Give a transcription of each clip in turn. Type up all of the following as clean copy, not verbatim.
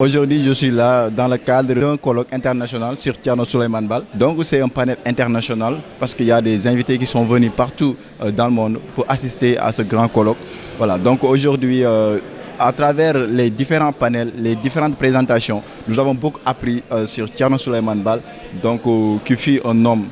Aujourd'hui, je suis là dans le cadre d'un colloque international sur Thierno Souleymane Baal. Donc, c'est un panel international parce qu'il y a des invités qui sont venus partout dans le monde pour assister à ce grand colloque. Voilà, donc aujourd'hui, à travers les différents panels, les différentes présentations, nous avons beaucoup appris sur Thierno Souleymane Baal, donc, qui fut un homme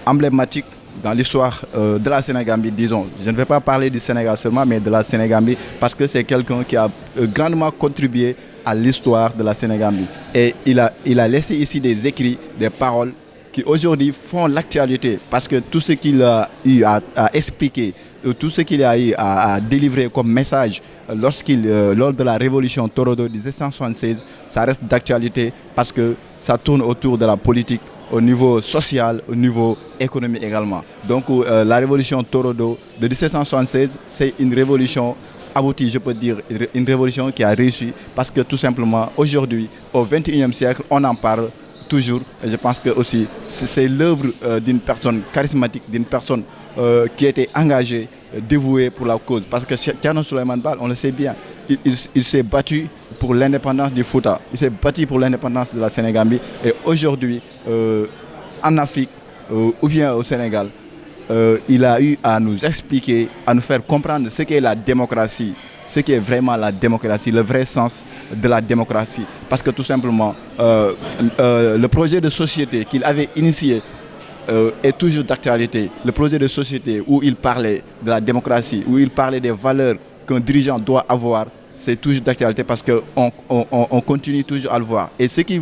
emblématique dans l'histoire de la Sénégambie, disons. Je ne vais pas parler du Sénégal seulement, mais de la Sénégambie, parce que c'est quelqu'un qui a grandement contribué à l'histoire de la Sénégambie. Et il a laissé ici des écrits, des paroles qui aujourd'hui font l'actualité, parce que tout ce qu'il a eu à expliquer, tout ce qu'il a eu à délivrer comme message lors de la révolution Torodo de 1776, ça reste d'actualité parce que ça tourne autour de la politique, au niveau social, au niveau économique également. Donc la révolution Torodo de 1776, c'est une révolution aboutie, je peux dire, une révolution qui a réussi parce que tout simplement, aujourd'hui, au XXIe siècle, on en parle toujours. Et je pense que aussi c'est l'œuvre d'une personne charismatique, d'une personne qui était engagée, dévouée pour la cause. Parce que Thierno Souleymane Baal, on le sait bien, il s'est battu pour l'indépendance du Fouta, il s'est battu pour l'indépendance de la Sénégambie. Et aujourd'hui, en Afrique ou bien au Sénégal, il a eu à nous expliquer, à nous faire comprendre ce qu'est la démocratie, ce qui est vraiment la démocratie, le vrai sens de la démocratie. Parce que tout simplement, le projet de société qu'il avait initié est toujours d'actualité. Le projet de société où il parlait de la démocratie, où il parlait des valeurs qu'un dirigeant doit avoir, c'est toujours d'actualité parce qu'on continue toujours à le voir. Et ce qui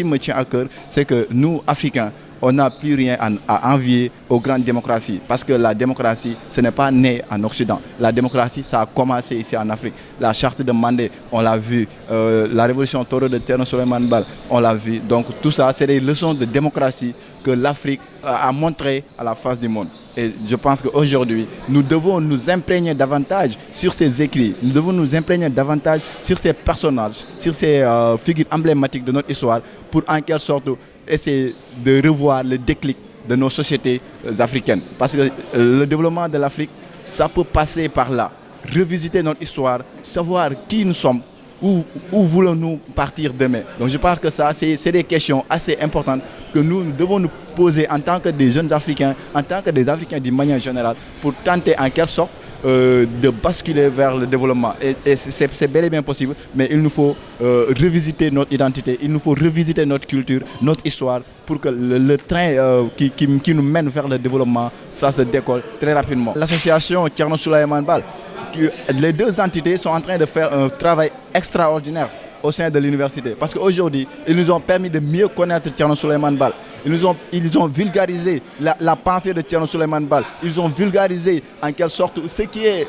me tient à cœur, c'est que nous, Africains, on n'a plus rien à envier aux grandes démocraties. Parce que la démocratie, ce n'est pas né en Occident. La démocratie, ça a commencé ici en Afrique. La charte de Mandé, on l'a vu. La révolution Toro de Thierno Souleymane Baal, on l'a vu. Donc tout ça, c'est des leçons de démocratie que l'Afrique a montrées à la face du monde. Et je pense qu'aujourd'hui, nous devons nous imprégner davantage sur ces écrits. Nous devons nous imprégner davantage sur ces personnages, sur ces figures emblématiques de notre histoire pour en quelque sorte essayer de revoir le déclic de nos sociétés africaines. Parce que le développement de l'Afrique, ça peut passer par là. Revisiter notre histoire, savoir qui nous sommes, où voulons-nous partir demain. Donc je pense que ça, c'est des questions assez importantes que nous devons nous poser en tant que des jeunes Africains, en tant que des Africains d'une manière générale, pour tenter en quelque sorte de basculer vers le développement. Et c'est bel et bien possible, mais il nous faut revisiter notre identité, il nous faut revisiter notre culture, notre histoire, pour que le train qui nous mène vers le développement, ça se décolle très rapidement. L'association Thierno Souleymane Baal, les deux entités sont en train de faire un travail extraordinaire au sein de l'université. Parce qu'aujourd'hui, ils nous ont permis de mieux connaître Thierno Souleymane Baal. Ils ont vulgarisé la pensée de Thierno Souleymane Baal. Ils ont vulgarisé en quelque sorte ce qui est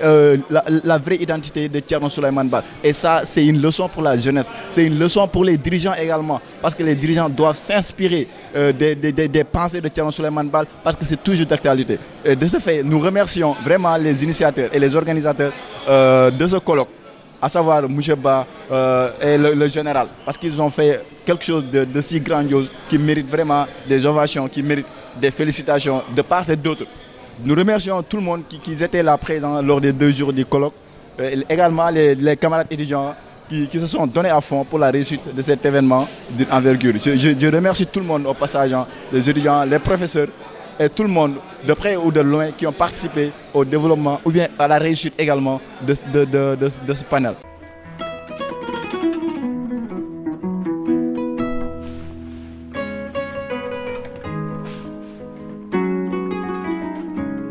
la vraie identité de Thierno Souleymane Baal. Et ça, c'est une leçon pour la jeunesse. C'est une leçon pour les dirigeants également. Parce que les dirigeants doivent s'inspirer des pensées de Thierno Souleymane Baal parce que c'est toujours d'actualité. De ce fait, nous remercions vraiment les initiateurs et les organisateurs de ce colloque, à savoir Moucheba et le général, parce qu'ils ont fait quelque chose de si grandiose qui mérite vraiment des ovations, qui mérite des félicitations de part et d'autre. Nous remercions tout le monde qui était là présent lors des 2 jours du colloque, également les camarades étudiants qui se sont donnés à fond pour la réussite de cet événement d'envergure. Je remercie tout le monde au passage, les étudiants, les professeurs, et tout le monde, de près ou de loin, qui ont participé au développement ou bien à la réussite également de ce panel.